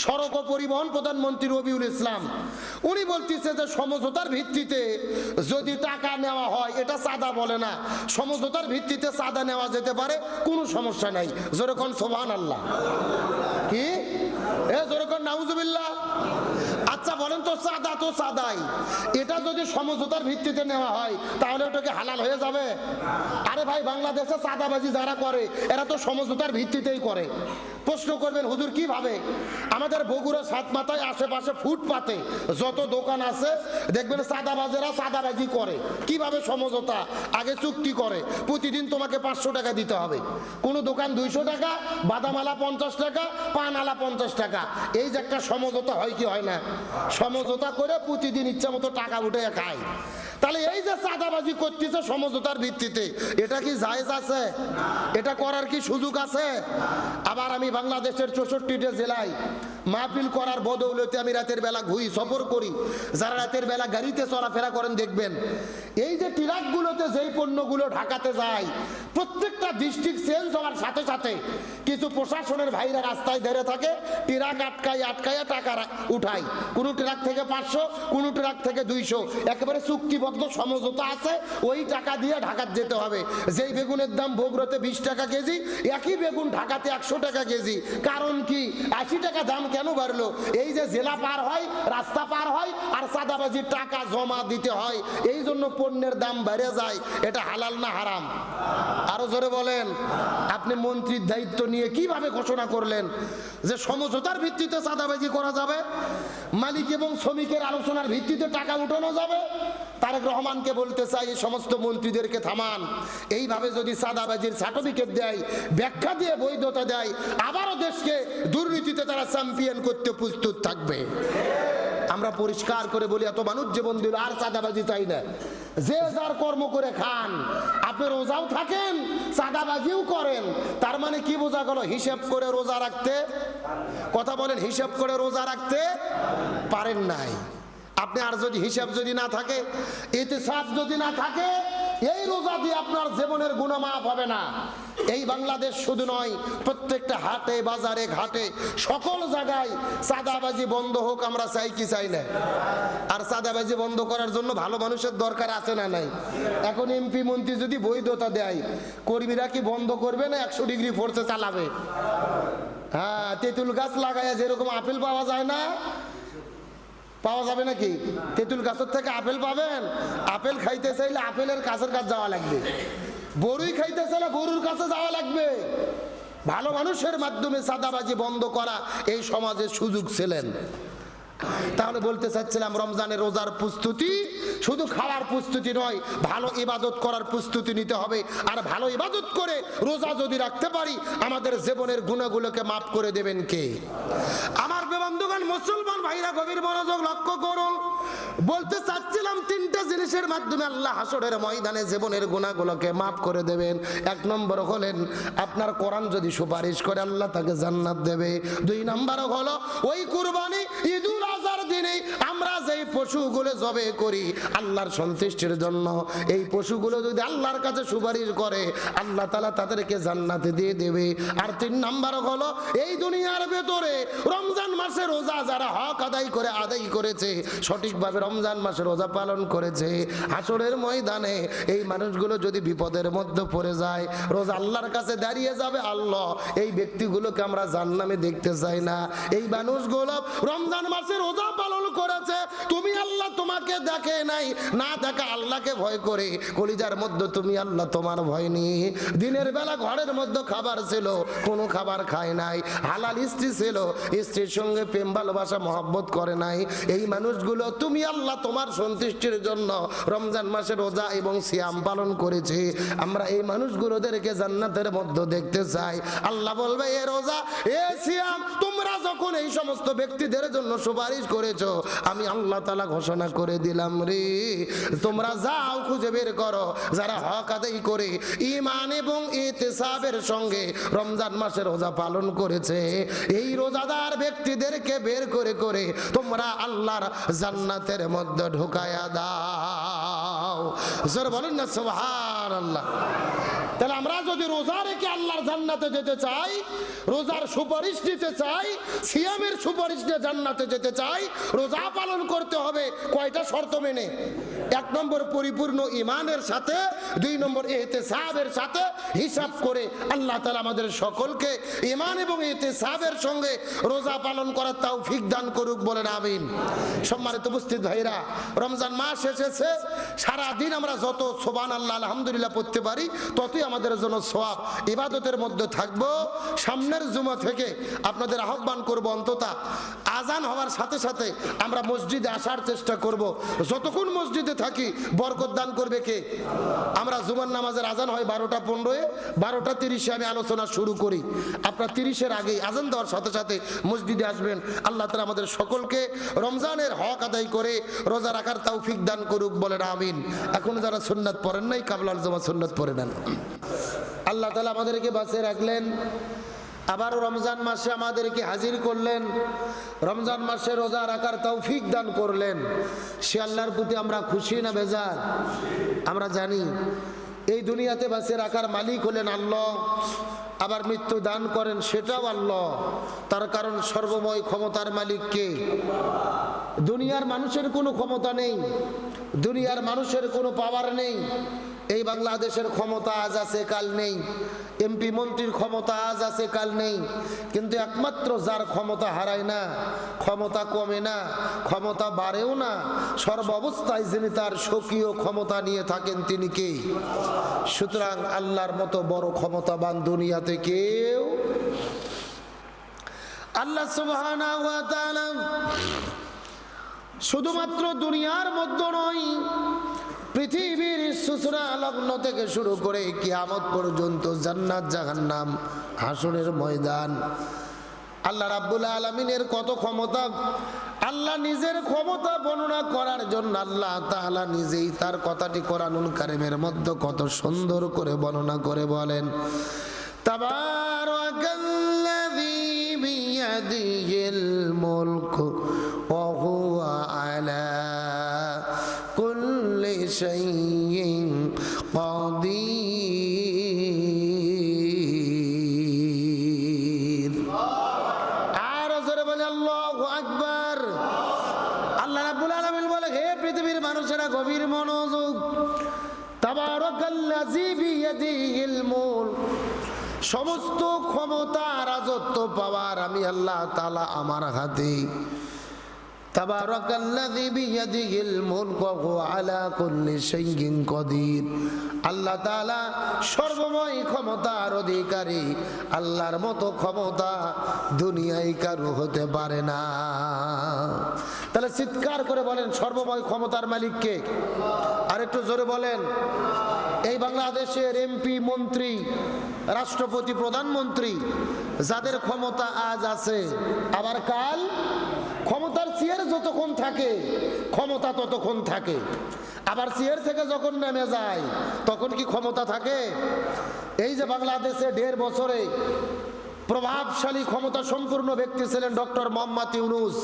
সড়ক ও পরিবহন প্রধানমন্ত্রী রবিউল ইসলাম, উনি বলতেছে যে সমঝোতার ভিত্তিতে যদি টাকা নেওয়া হয় এটা চাঁদা বলে না, সমঝোতার ভিত্তিতে চাঁদা নেওয়া যেতে পারে, কোনো সমস্যা নাই। যেরকম সুবহানাল্লাহ, কি যেরকম নাউজুবিল্লাহ। আচ্ছা বলেন তো, চাঁদা তো চাঁদাই, এটা যদি সমঝোতার ভিত্তিতে নেওয়া হয় তাহলে ওটাকে হালাল হয়ে যাবে? আরে ভাই, বাংলাদেশে চাঁদাবাজি যারা করে এরা তো সমঝোতার ভিত্তিতেই করে। প্রশ্ন করবেন হুজুর কিভাবে? আমাদের বগুড়া সাতমাথায় আশেপাশে ফুটপাতে যত দোকান আছে দেখবেন চাঁদাবাজেরা চাঁদাবাজি করে। কিভাবে সমঝোতা? আগে চুক্তি করে প্রতিদিন তোমাকে 500 টাকা দিতে হবে, কোনো দোকান 200 টাকা, বাদামালা 50 টাকা, পানালা 50 টাকা। এই যে একটা সমঝোতা হয় কি হয় না? সমঝোতা করে প্রতিদিন ইচ্ছা মতো টাকা উঠে খায়। তাহলে এই যে চাঁদাবাজি করতেছে সমঝোতার ভিত্তিতে, এটা কি জায়েজ আছে? এটা করার কি সুযোগ আছে? আবার আমি বাংলাদেশের 64টা জেলায় মাহফিল করার বদৌলতে আমি রাতের বেলা ঘুরি, সফর করি। যারা রাতের বেলা গাড়িতে চলাফেরা করেন দেখবেন এই যে ট্রাকগুলোতে যেই পণ্যগুলো ঢাকাতে যায়, প্রত্যেকটা ডিস্ট্রিক্ট চেঞ্জ হওয়ার সাথে সাথে কিছু প্রশাসনের ভাইরা রাস্তায় ধরে থাকে, ট্রাক আটকায় টাকা উঠায়। কোনো ট্রাক থেকে 500, কোনো ট্রাক থেকে 200, একেবারে চুক্তিবদ্ধ সমঝোতা আছে, ওই টাকা দিয়ে ঢাকাতে যেতে হবে। যেই বেগুনের দাম বগুড়াতে 20 টাকা কেজি, একই বেগুন ঢাকাতে 100 টাকা কেজি। কারণ কি? 80 টাকা দাম কেন বাড়লো? এই যে জেলা পার হয়, রাস্তা পার হয়, আর চাঁদাবাজির টাকা জমা দিতে হয়, এই জন্য পণ্যের দাম বেড়ে যায়। এটা হালাল না হারাম? আরো জোরে বলেন। আপনি মন্ত্রীর দায়িত্ব নিয়ে কিভাবে ঘোষণা করলেন যে সমঝোতার ভিত্তিতে চাঁদাবাজি করা যাবে, মালিক এবং শ্রমিকের আলোচনার ভিত্তিতে টাকা উঠানো যাবে? তারেক রহমানকে বলতে চাই, এই সমস্ত মন্ত্রীদেরকে থামান। এইভাবে যদি চাঁদাবাজির সার্টিফিকেট দেয়, ব্যাখ্যা দিয়ে বৈধতা দেয়, আবারও দেশকে দুর্নীতিতে তারা চ্যাম্পিয়ন করতে প্রস্তুত থাকবে। আমরা পরিষ্কার করে বলি, এত মানুষ জীবন দিল, আর চাঁদাবাজি চাই না। যে যার কর্ম করে খান। আপনি রোজাও থাকেন, চাঁদাবাজিও করেন, তার মানে কি বোঝা গেল? হিসাব করে রোজা রাখতে, কথা বলেন, হিসাব করে রোজা রাখতে পারেন নাই আপনি। আর যদি হিসাব যদি না থাকে, ইতিসাব যদি না থাকে, এই রোজা দিয়ে আপনার জীবনের গুনাহ মাফ হবে না। এই বাংলাদেশ শুধু নয়, প্রত্যেকটা হাটে বাজারে ঘাটে সকল জায়গায় চাঁদাবাজি বন্ধ হোক, আমরা চাই কি চাই না? আর চাঁদাবাজি বন্ধ করার জন্য ভালো মানুষের দরকার আছে না নাই? এখন এমপি মন্ত্রী যদি বৈধতা দেয়, কর্মীরা কি বন্ধ করবে না 100 ডিগ্রি ফোর্সে চালাবে? হ্যাঁ, তেঁতুল গাছ লাগায় যেরকম আপেল পাওয়া যায় না, পাওয়া যাবে নাকি? তেঁতুল গাছের থেকে আপেল পাবেন? আপেল খাইতে চাইলে আপেলের গাছের কাছে যাওয়া লাগবে, বড়ুই খাইতে চাইলে গরুর কাছে যাওয়া লাগবে। ভালো মানুষের মাধ্যমে চাঁদাবাজি বন্ধ করা এই সমাজের সুযোগ ছিলেন। তাহলে বলতে চাচ্ছিলাম, রমজানের রোজার প্রস্তুতি শুধু খাওয়ার প্রস্তুতি নয়, ভালো ইবাদত করার প্রস্তুতি নিতে হবে। আর ভালো ইবাদত করে রোজা যদি রাখতে পারি, আমাদের জীবনের গুনাহগুলোকে মাফ করে দেবেন কে? আমার বন্ধুগণ, মুসলমান ভাইরা গভীর মনোযোগ লক্ষ্য করুন। বলতে চাচ্ছিলাম, 3টা জিনিসের মাধ্যমে আল্লাহ হাসরের ময়দানে জীবনের গুনাহগুলোকে মাফ করে দেবেন। 1 নম্বর হলেন, আপনার কোরআন যদি সুপারিশ করে আল্লাহ তাকে জান্নাত দেবে। 2 নম্বর হলো, ওই কুরবানি ঈদুল আজহার দিনে আমরা যেই পশুগুলো জবে করি আল্লাহর সন্তুষ্টির জন্য, এই পশুগুলো যদি আল্লাহর কাছে সুপারিশ করে, আল্লাহ তাআলা তাদেরকে জান্নাতে দিয়ে দেবে। আর 3 নম্বর হলো, এই দুনিয়ার ভেতরে রমজান মাসে রোজা যারা হক আদায় করেছে, সঠিকভাবে রমজান মাসে রোজা পালন করেছে, হাসরের ময়দানে এই মানুষগুলো যদি বিপদের মধ্যে পড়ে যায়, রোজা আল্লাহর কাছে দাঁড়িয়ে যাবে, আল্লাহ এই ব্যক্তিগুলোকে আমরা জান্নামে দেখতে চাই না। এই মানুষগুলো রমজান মাসে রোজা পালন করেছে, তুমি আল্লাহ তোমাকে দেখে নাই, না দেখা আল্লাহকে ভয় করে কলিজার মধ্যে তুমি আল্লাহ তোমার ভয় নিয়ে দিনের বেলা ঘরের মধ্যে খাবার ছিল, কোনো খাবার খায় নাই, হালাল স্ত্রী ছিল, স্ত্রীর সঙ্গে প্রেম ভালোবাসা মহব্বত করে নাই, এই মানুষগুলো তুমি আল্লাহ তোমার সন্তুষ্টির জন্য রমজান মাসে রোজা এবং সিয়াম পালন করেছে, আমরা এই মানুষগুলোদেরকে জান্নাতের মধ্যে দেখতে চাই। আল্লাহ বলবে, এ রোজা এ সিয়াম তোমরা যখন এই সমস্ত ব্যক্তিদের জন্য সুপারিশ করেছো, আমি আল্লাহ তাআলা ঘোষণা করে দিলাম রে, তোমরা যাও খুঁজে বের করো যারা হক আদায় করে ঈমান এবং ইহতিসাবের সঙ্গে রমজান মাসে রোজা পালন করেছে, এই রোজাদার ব্যক্তিদেরকে বের করে করে তোমরা আল্লাহর জান্নাতের মধ্যে ঢুকায়া দাও। জোরে বলুন না সুবহানাল্লাহ। তাহলে আমরা যদি রোজা রেখে আল্লাহর জান্নাতে যেতে চাই, রোজার সুপারিশ নিতে চাই, সিয়ামের সুপারিশ নিয়ে জান্নাতে যেতে চাই, রোজা পালন করতে হবে কয়টা শর্ত মেনে? 1 নম্বর পরিপূর্ণ ঈমানের সাথে, 2 নম্বর ইহতিসাবের সাথে হিসাব করে। আল্লাহ তাআলা আমাদের সকলকে ঈমান এবং ইহতিসাবের সঙ্গে রোজা পালন করার তৌফিক দান করুক, বলেন আমিন। সম্মানিত উপস্থিত ভাইরা, রমজান মাস এসেছে, সারা দিন আমরা যত সুবহানাল্লাহ আলহামদুলিল্লাহ পড়তে পারি ততই আমাদের জন্য সওয়াব। ইবাদতের মধ্যে থাকবো। সামনের জুমা থেকে আপনাদের আহ্বান করব, অন্তত আজান হওয়ার সাথে সাথে আমরা মসজিদে আসার চেষ্টা করব। যতক্ষণ মসজিদে থাকি বরকত দান করবে কে? আমরা জুমার নামাজের আজান হয় 12টা 15-এ, 12টা 30-এ আমি আলোচনা শুরু করি। আপনারা 30-এর আগেই আজান দেওয়ার সাথে সাথে মসজিদে আসবেন। আল্লাহ তাআলা আমাদের সকলকে রমজানের হক আদায় করে রোজা রাখার তৌফিক দান করুক, বলেন আমিন। এখন যারা সুন্নাত পড়েন নাই, কাবলাল জমা সুন্নাত পড়ে নেন। আল্লাহ তাআলা আমাদেরকে বাঁচিয়ে রাখলেন, আবার রমজান মাসে আমাদেরকে হাজির করলেন, রমজান মাসে রোজা রাখার তৌফিক দান করলেন। সে আল্লাহর প্রতি আমরা খুশি না বেজার? আমরা জানি এই দুনিয়াতে বাঁচিয়ে রাখার মালিক হলেন আল্লাহ, আবার মৃত্যু দান করেন সেটাও আল্লাহ। তার কারণ সর্বময় ক্ষমতার মালিক কে? দুনিয়ার মানুষের কোনো ক্ষমতা নেই, দুনিয়ার মানুষের কোনো পাওয়ার নেই। এই বাংলাদেশের ক্ষমতা আজ আছে কাল নেই, এমপি মন্ত্রীর ক্ষমতা আজ আছে কাল নেই, কিন্তু একমাত্র যার ক্ষমতা হারায় না, ক্ষমতা কমে না, ক্ষমতা বাড়েও না, সর্বাবস্থায় যিনি তার স্বকীয় ক্ষমতা নিয়ে থাকেন তিনি কে? সুতরাং আল্লাহর মতো বড় ক্ষমতাবান দুনিয়াতে কেউ। আল্লাহ সুবহানাহু ওয়া তাআলা শুধুমাত্র দুনিয়ার মধ্যে নয়, পৃথিবীর সূচনা লগ্ন থেকে শুরু করে কিয়ামত পর্যন্ত, জান্নাত জাহান্নাম, হাসরের ময়দান, আল্লাহ রাব্বুল আলামিনের কত ক্ষমতা। আল্লাহ নিজের ক্ষমতা বর্ণনা করার জন্য আল্লাহ তাআলা নিজেই তার কথাটি কোরআনুল কারীমের মধ্যে কত সুন্দর করে বর্ণনা করে বলেন, তাবারাকাল্লাযী বিয়াদিহিল মুলকু ওয়া হুয়া আলা কুল্লি শাইইন কাদির। আর জোরে বলে আল্লাহু আকবার। আল্লাহ রাব্বুল আলামিন বলে, হে পৃথিবীর মানুষেরা গভীর মনোযোগ, তাবারাকাল্লাযী বিয়াদিহিল মুলক, সমস্ত ক্ষমতা রাজত্ব পাওয়ার আমি আল্লাহ তাআলা আমার হাতে। তাবারাকাল্লাযী বিয়াদিহিল মুলক ওয়া হুয়া আলা কুল্লি শাইইন কাদির। আল্লাহ তাআলা সর্বময় ক্ষমতার অধিকারী, আল্লাহর মতো ক্ষমতা দুনিয়ায় কারো হতে পারে না। তাহলে চিৎকার করে বলেন সর্বময় ক্ষমতার মালিক কে? আর একটু জোরে বলেন। এই বাংলাদেশের এমপি মন্ত্রী, রাষ্ট্রপতি, প্রধানমন্ত্রী যাদের ক্ষমতা আজ আছে, আবার কাল ক্ষমতার চেয়ার যতক্ষণ থাকে ক্ষমতা ততক্ষণ থাকে, আবার চেয়ার থেকে যখন নেমে যায় তখন কি ক্ষমতা থাকে? এই যে বাংলাদেশে 1.5 বছরে প্রভাবশালী ক্ষমতা সম্পূর্ণ ব্যক্তি ছিলেন ডক্টর মোহাম্মদ ইউনূস।